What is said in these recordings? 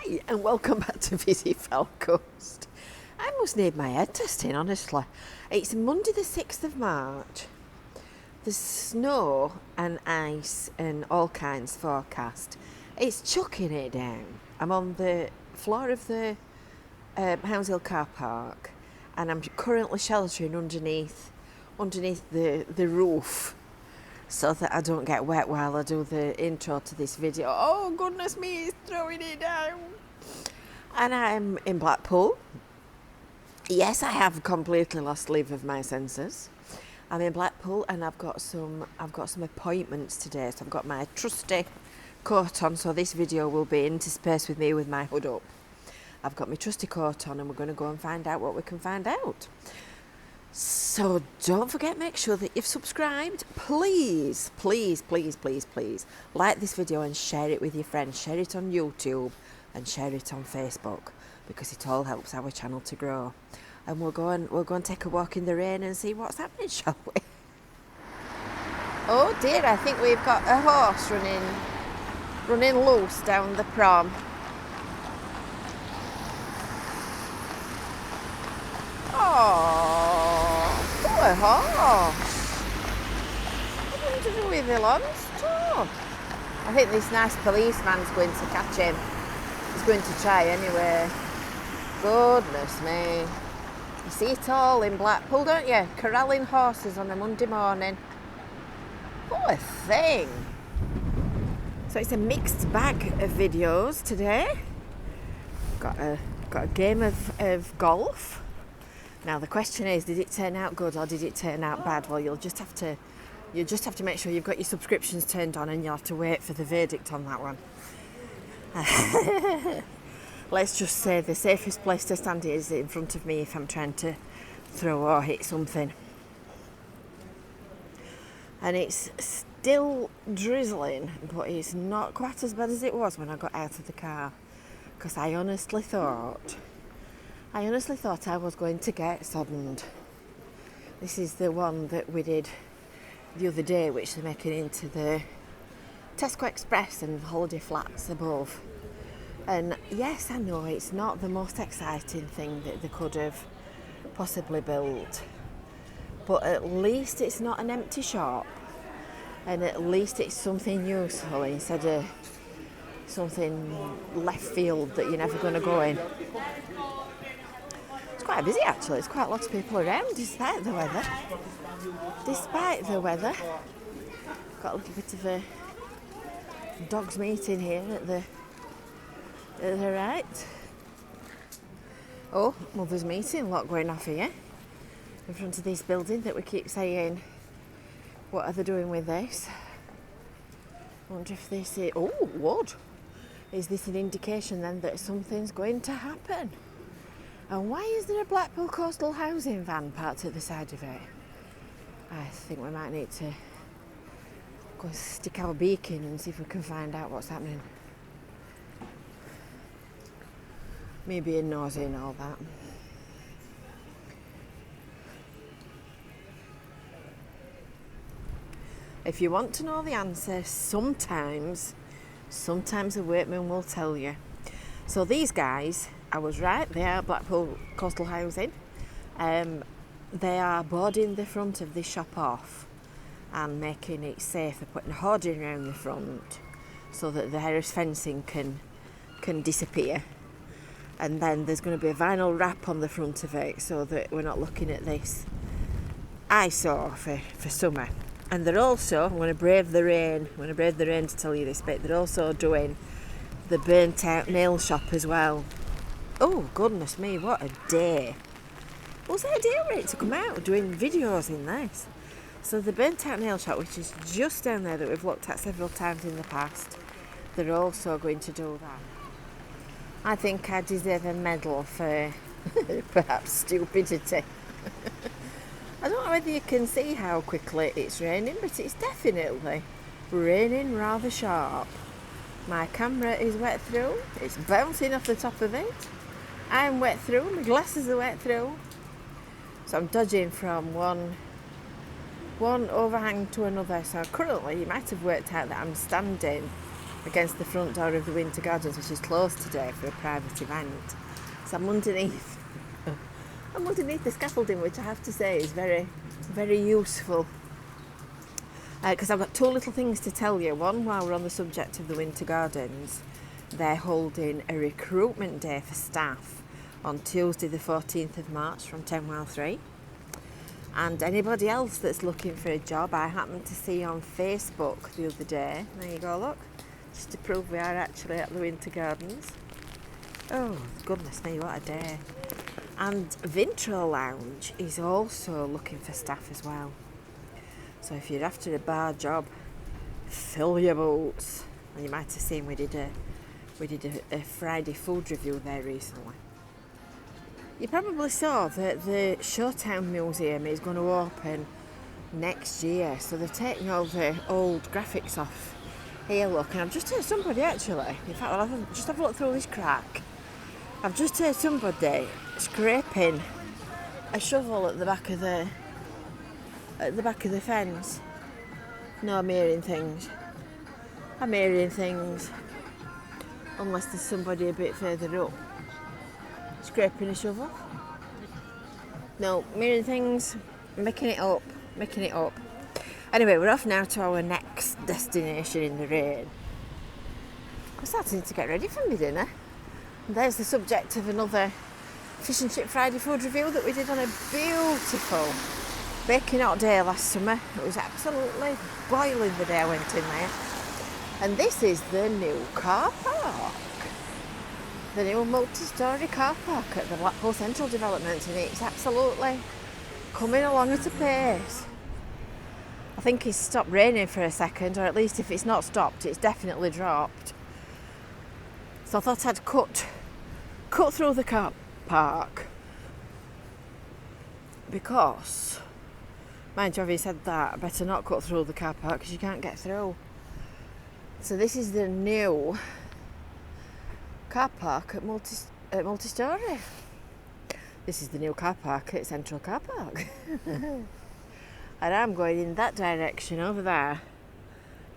Hi, and welcome back to Visit Fylde Coast. I must need my head testing, honestly. It's Monday the 6th of March. There's snow and ice and all kinds forecast. It's chucking it down. I'm on the floor of the Hounds Hill car park, and I'm currently sheltering underneath the roof so that I don't get wet while I do the intro to this video. Oh goodness me, it's throwing it down. And I'm in Blackpool. Yes, I have completely lost leave of my senses. I'm in Blackpool and I've got some appointments today. So I've got my trusty coat on, so this video will be interspersed with me with my hood up. I've got my trusty coat on and we're going to go and find out what we can find out. So don't forget, make sure that you've subscribed. Please, please, please, please, please like this video and share it with your friends. Share it on YouTube and share it on Facebook, because it all helps our channel to grow. And we'll go and take a walk in the rain and see what's happening, shall we? Oh dear, I think we've got a horse running loose down the prom. Oh, poor horse. I wonder who he belongs to. I think this nice policeman's going to catch him. He's going to try anyway. Goodness me. You see it all in Blackpool, don't you? Corralling horses on a Monday morning. Poor thing. So it's a mixed bag of videos today. Got a game of golf. Now the question is, did it turn out good or did it turn out bad? Well, you'll just have to make sure you've got your subscriptions turned on, and you'll have to wait for the verdict on that one. Let's just say the safest place to stand is in front of me if I'm trying to throw or hit something. And it's still drizzling, but it's not quite as bad as it was when I got out of the car, because I honestly thought I was going to get soddened. This is the one that we did the other day, which they're making into the Tesco Express and holiday flats above. And yes, I know it's not the most exciting thing that they could have possibly built, but at least it's not an empty shop, and at least it's something useful instead of something left field that you're never going to go in. It's quite busy actually. There's quite a lot of people around despite the weather. Got a little bit of a dog's meeting here at the right. Oh, mother's meeting, lot going off here in front of this building that we keep saying, what are they doing with this? I wonder if this is, oh, wood. Is this an indication then that something's going to happen? And why is there a Blackpool coastal housing van parked at the side of it? I think we might need to go and stick our beak in and see if we can find out what's happening. Me being nosy and all that. If you want to know the answer, sometimes a workman will tell you. So these guys, I was right, they are Blackpool coastal housing. They are boarding the front of this shop off and making it safe. They're putting hoarding around the front so that the Harris fencing can disappear. And then there's going to be a vinyl wrap on the front of it so that we're not looking at this eyesore for summer. And they're also, I'm going to brave the rain to tell you this bit, they're also doing the burnt out nail shop as well. Oh goodness me, what a day. What's the idea with it to come out doing videos in this? So the burnt out nail shop, which is just down there that we've looked at several times in the past, they're also going to do that. I think I deserve a medal for perhaps stupidity. I don't know whether you can see how quickly it's raining, but it's definitely raining rather sharp. My camera is wet through, it's bouncing off the top of it. I'm wet through, my glasses are wet through. So I'm dodging from one overhang to another. So currently, you might have worked out that I'm standing against the front door of the Winter Gardens, which is closed today for a private event. So I'm underneath the scaffolding, which I have to say is very, very useful. Because I've got two little things to tell you. One, while we're on the subject of the Winter Gardens, they're holding a recruitment day for staff on Tuesday the 14th of March from 10 while 3. And anybody else that's looking for a job, I happened to see on Facebook the other day. There you go, look. Just to prove we are actually at the Winter Gardens. Oh, goodness me, what a day. And Vintro Lounge is also looking for staff as well. So if you're after a bar job, fill your boots. And you might have seen we did a Friday food review there recently. You probably saw that the Showtown Museum is going to open next year. So they've taken all the old graphics off. Here, look, and I've just heard somebody actually. In fact, I'll just have a look through this crack. I've just heard somebody scraping a shovel at the back of the fence. No, I'm hearing things. Unless there's somebody a bit further up scraping a shovel. No, I'm hearing things. Making it up. Anyway, we're off now to our next destination in the rain. I'm starting to get ready for my dinner. And there's the subject of another Fish and Chip Friday food review that we did on a beautiful baking hot day last summer. It was absolutely boiling the day I went in there. And this is the new car park. The new multi-storey car park at the Blackpool Central development, and it's absolutely coming along at a pace. I think it's stopped raining for a second, or at least if it's not stopped, it's definitely dropped. So I thought I'd cut through the car park, because, mind you, having said that, I better not cut through the car park because you can't get through. So this is the new car park at multi-storey. This is the new car park at Central Car Park. And I'm going in that direction over there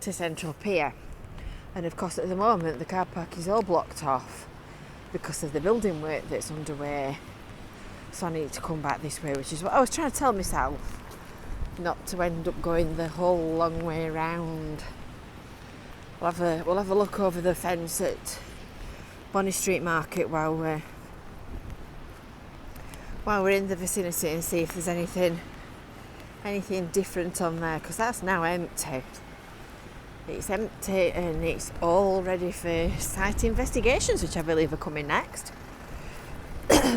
to Central Pier. And of course at the moment the car park is all blocked off because of the building work that's underway. So I need to come back this way, which is what I was trying to tell myself, not to end up going the whole long way around. We'll have a look over the fence at Bonny Street Market while we're in the vicinity and see if there's anything different on there, because that's now empty. It's empty and it's all ready for site investigations, which I believe are coming next.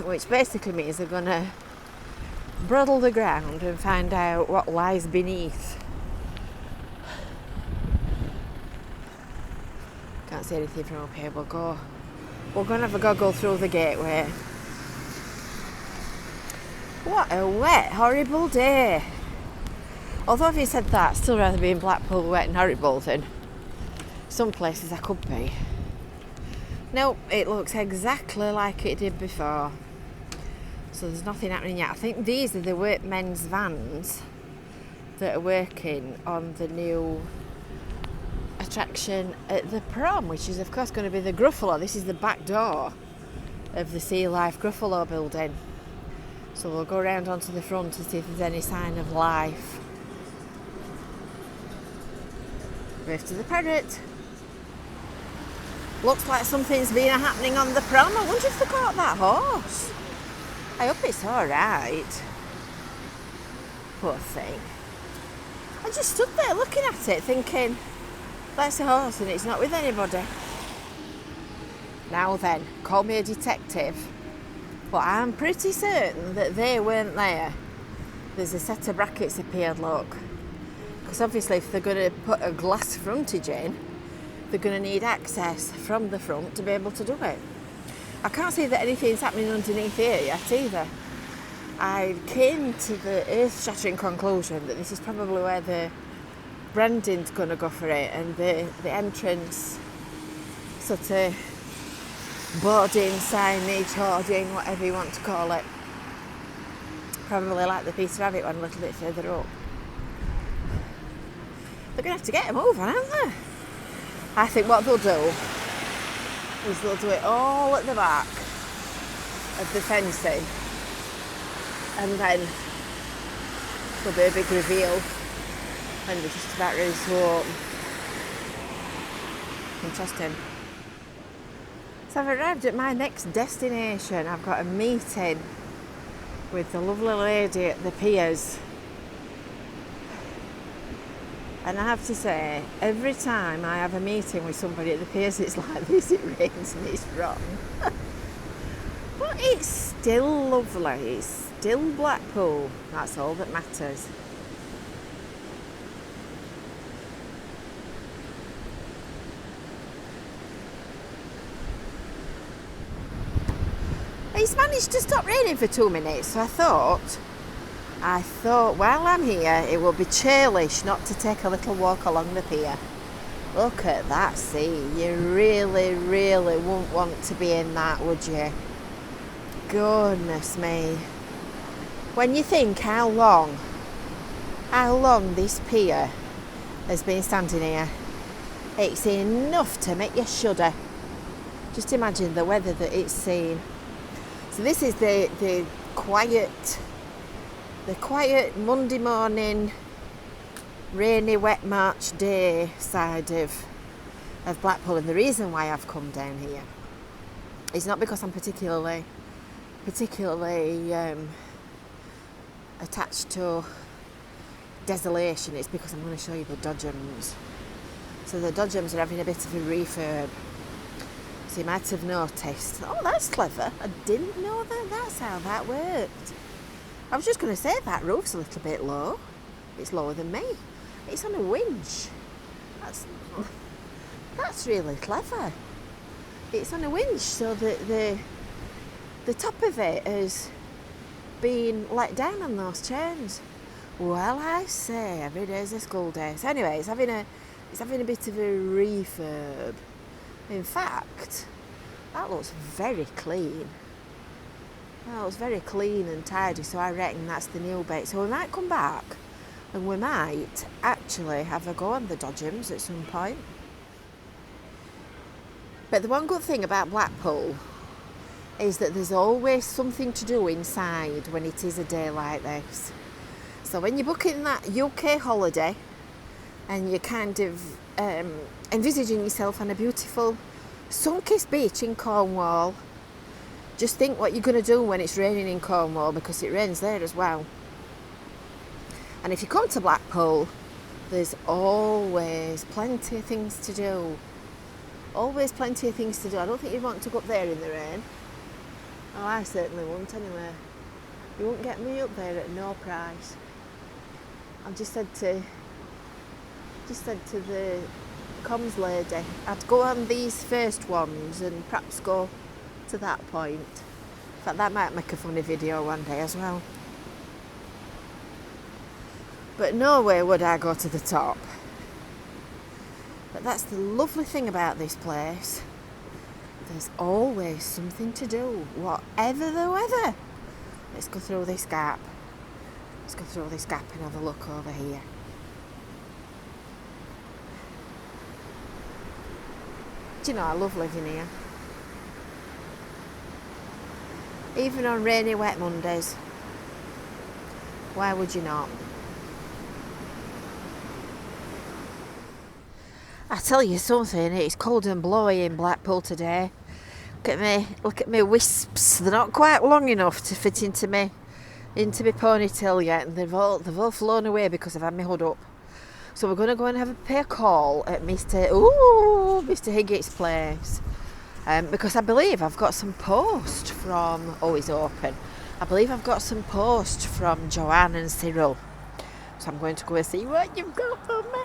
Which basically means they're going to broddle the ground and find out what lies beneath. Can't see anything from up here. We're going to have a goggle through the gateway. What a wet, horrible day. Although if you said that, I'd still rather be in Blackpool wet and horrible than some places I could be. Nope, it looks exactly like it did before. So there's nothing happening yet. I think these are the workmen's vans that are working on the new attraction at the prom, which is of course going to be the Gruffalo. This is the back door of the Sea Life Gruffalo building. So we'll go around onto the front and see if there's any sign of life. Wave to the parrot. Looks like something's been happening on the prom. I wonder if they caught that horse. I hope it's alright. Poor thing. I just stood there looking at it thinking, that's a horse and it's not with anybody. Now then, call me a detective, but I'm pretty certain that they weren't there. There's a set of brackets appeared, look. Because obviously if they're going to put a glass frontage in, they're going to need access from the front to be able to do it. I can't see that anything's happening underneath here yet either. I came to the earth-shattering conclusion that this is probably where the branding's going to go for it, and the entrance sort of boarding, signage, hoarding, whatever you want to call it. Probably like the Peter Rabbit one a little bit further up. They're going to have to get a move on, aren't they? I think what they'll do is they'll do it all at the back of the fencing, and then there'll be a big reveal and they're just about ready to open. Interesting. So I've arrived at my next destination. I've got a meeting with the lovely lady at the piers. And I have to say, every time I have a meeting with somebody at the piers, it's like this, it rains and it's wrong. But it's still lovely, it's still Blackpool, that's all that matters. It's managed to stop raining for 2 minutes, so I thought while I'm here it would be churlish not to take a little walk along the pier. Look at that sea. You really, really wouldn't want to be in that, would you? Goodness me. When you think how long this pier has been standing here, it's enough to make you shudder. Just imagine the weather that it's seen. So this is the quiet Monday morning, rainy, wet March day side of Blackpool. And the reason why I've come down here is not because I'm particularly attached to desolation. It's because I'm going to show you the Dodgems. So the Dodgems are having a bit of a refurb. So you might have noticed, oh, that's clever. I didn't know that's how that worked. I was just going to say that roof's a little bit low. It's lower than me. It's on a winch. That's really clever. It's on a winch so that the top of it has been let down on those chains. Well, I say, every day's a school day. So anyway, it's having a bit of a refurb. In fact, that looks very clean. That looks very clean and tidy, so I reckon that's the new bit. So we might come back and we might actually have a go on the Dodgems at some point. But the one good thing about Blackpool is that there's always something to do inside when it is a day like this. So when you're booking that UK holiday and you're kind of envisaging yourself on a beautiful sun-kissed beach in Cornwall, just think what you're going to do when it's raining in Cornwall, because it rains there as well. And if you come to Blackpool, there's always plenty of things to do. Always plenty of things to do. I don't think you want to go up there in the rain. Oh, I certainly won't anyway. You won't get me up there at no price. I've just said to the comms lady, I'd go on these first ones and perhaps go to that point. In fact, that might make a funny video one day as well. But no way would I go to the top. But that's the lovely thing about this place. There's always something to do, whatever the weather. Let's go through this gap. Let's go through this gap and have a look over here. Do you know, I love living here. Even on rainy, wet Mondays. Why would you not? I tell you something, it's cold and blowy in Blackpool today. Look at me wisps. They're not quite long enough to fit into my ponytail yet, and they've all flown away because I've had my hood up. So we're going to go and have a pay call at Mr. Higgitt's place, because I believe I've got some post from. Oh, he's open. I believe I've got some post from Joanne and Cyril. So I'm going to go and see what you've got for me.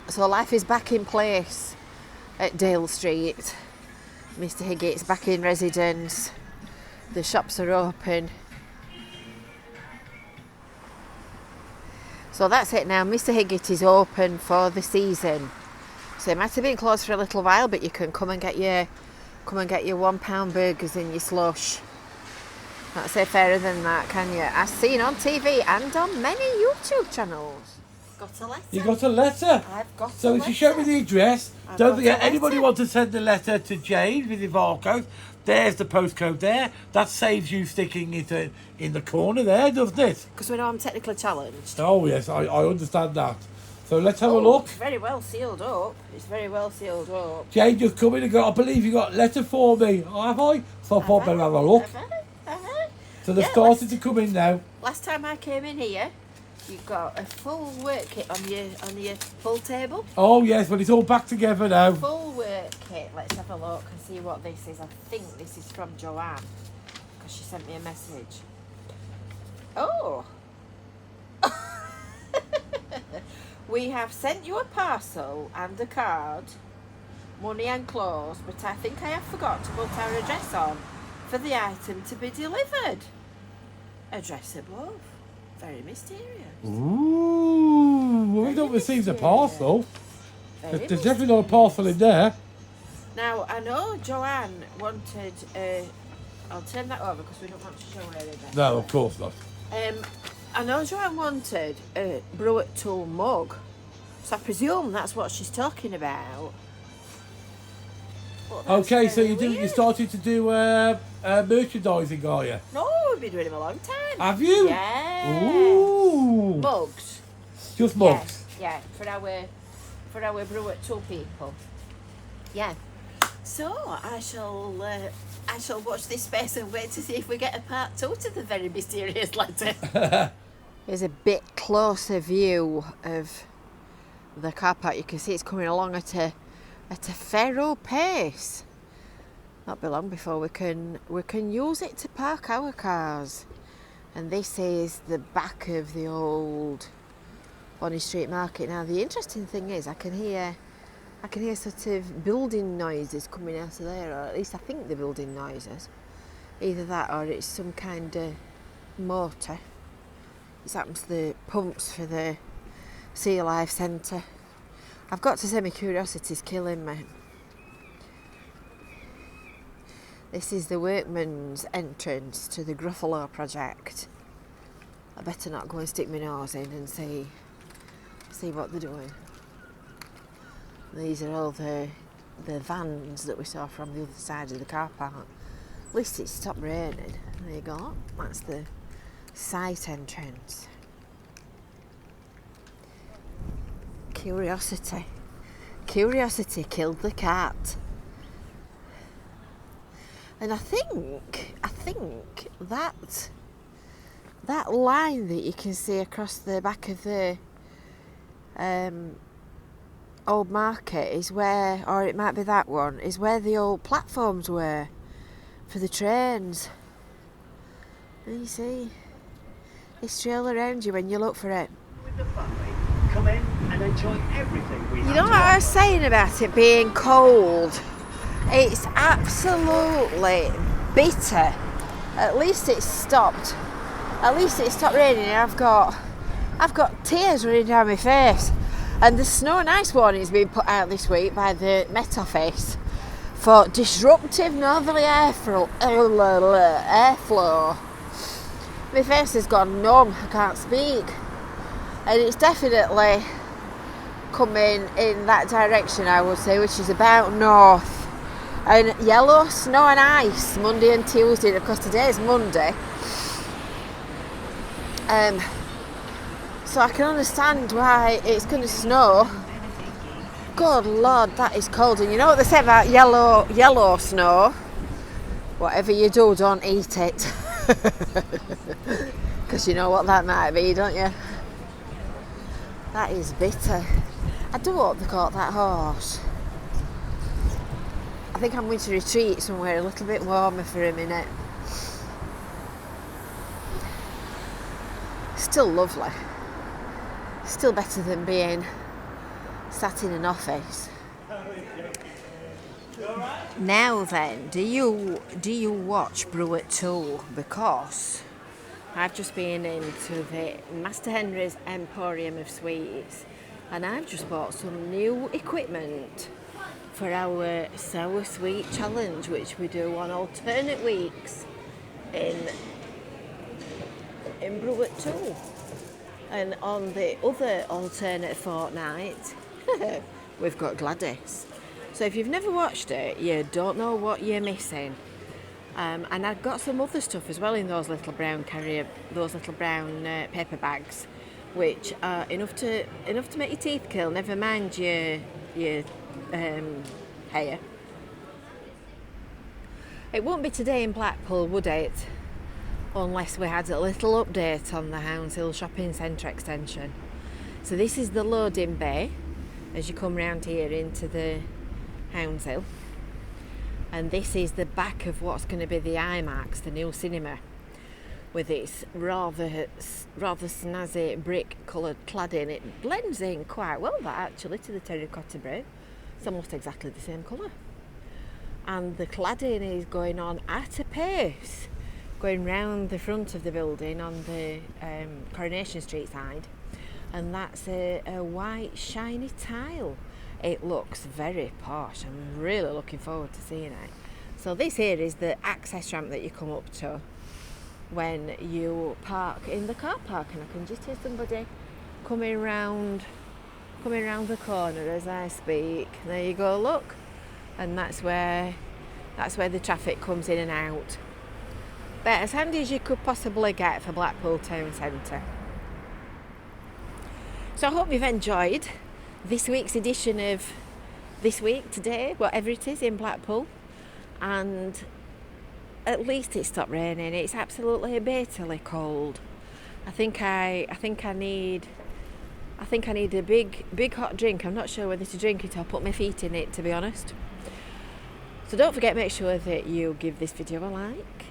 So life is back in place at Dale Street. Mr. Higgitt's back in residence. The shops are open. So that's it now. Mr. Higgitt is open for the season. So it might have been closed for a little while, but you can come and get your £1 burgers and your slush. Not say fairer than that, can you? As seen on TV and on many YouTube channels. got a letter. You got a letter? I've got So a if you show me letter. the address, I've don't got forget, a anybody letter. want to send a letter to Jade with your barcode, there's the postcode there. That saves you sticking it in the corner there, doesn't it? Because we know I'm technically challenged. Oh, yes, I understand that. So let's have a Oh, look. it's very well sealed up. It's very well sealed up. Jade, just come in and go, I believe you got a letter for me. Have I? So pop and have a look. So they've started to come in now. Last time I came in here, you got a full work kit on your full table. Oh, yes, but it's all back together now. Full work kit. Let's have a look and see what this is. I think this is from Joanne because she sent me a message. Oh. We have sent you a parcel and a card, money and clothes, but I think I have forgot to put our address on for the item to be delivered. Address above. Very mysterious. Ooh, we don't receive the parcel. There's definitely not a parcel in there. Now, I know Joanne wanted, I'll turn that over because we don't want to show her address. No, of course not. I know Joanne wanted a Brew at Tool mug, so I presume that's what she's talking about. Okay, so you started to do merchandising, are you? No, we've been doing them a long time. Have you? Yeah. Ooh. Mugs. Just mugs. Yeah, for our Brew at Tool people. Yeah. So I shall watch this space and wait to see if we get a part 2 to the very mysterious letter. Here's a bit closer view of the car park. You can see it's coming along at a fair pace. Not be long before we can use it to park our cars. And this is the back of the old Bonny Street Market. Now the interesting thing is I can hear sort of building noises coming out of there, or at least I think they're building noises. Either that or it's some kind of motor. This happens to the pumps for the Sea Life Centre. I've got to say my curiosity's killing me. This is the workman's entrance to the Gruffalo project. I better not go and stick my nose in and see what they're doing. These are all the vans that we saw from the other side of the car park. At least it's stopped raining. There you go. That's the site entrance. Curiosity killed the cat. And I think that line that you can see across the back of the old market is where, or it might be that one, is where the old platforms were for the trains. And you see history all around you when you look for it. With the family, come in and enjoy everything we have. You know what I was saying about it being cold? It's absolutely bitter. At least it stopped. At least it stopped raining. I've got tears running down my face. And the snow and ice warning has been put out this week by the Met Office for disruptive northerly airflow. My face has gone numb. I can't speak. And it's definitely coming in that direction, I would say, which is about north. And yellow snow and ice Monday and Tuesday. Of course, today is Monday. So I can understand why it's going to snow. Good Lord, that is cold. And you know what they say about yellow snow? Whatever you do, don't eat it. Because you know what that might be, don't you? That is bitter. I do hope they caught that horse. I think I'm going to retreat somewhere a little bit warmer for a minute. Still lovely. Still better than being sat in an office. Now then, do you watch Brew at Tool? Because I've just been into the Master Henry's Emporium of Sweets and I've just bought some new equipment for our Sour Sweet Challenge, which we do on alternate weeks in Brew at Tool. And on the other alternate fortnight, we've got Gladys. So if you've never watched it, you don't know what you're missing. And I've got some other stuff as well in those little brown paper bags, which are enough to make your teeth curl. Never mind your hair. It wouldn't be today in Blackpool, would it? Unless we had a little update on the Hounshill Shopping Centre extension. So this is the loading bay as you come round here into the Hounshill. And this is the back of what's going to be the IMAX, the new cinema, with its rather snazzy brick coloured cladding. It blends in quite well, that actually, to the terracotta brick. It's almost exactly the same colour. And the cladding is going on at a pace, going round the front of the building on the Coronation Street side. And that's a white shiny tile. It looks very posh. I'm really looking forward to seeing it. So this here is the access ramp that you come up to when you park in the car park, and I can just hear somebody coming round the corner as I speak. There you go, look. And that's where the traffic comes in and out. But as handy as you could possibly get for Blackpool Town Centre. So I hope you've enjoyed this week's edition of This Week Today, whatever it is, in Blackpool. And at least it stopped raining. It's absolutely bitterly cold. I think I need a big hot drink. I'm not sure whether to drink it or put my feet in it, to be honest. So don't forget, make sure that you give this video a like.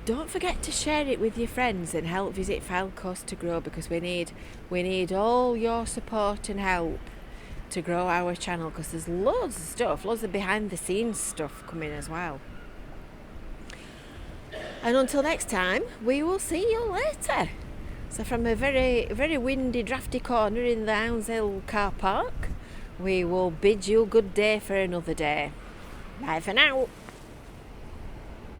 Don't forget to share it with your friends and help visit Fylde to grow, because we need all your support and help to grow our channel, because there's loads of stuff, loads of behind the scenes stuff coming as well. And until next time, we will see you later. So from a very, very windy, drafty corner in the Hounshill car park, we will bid you good day for another day. Bye for now.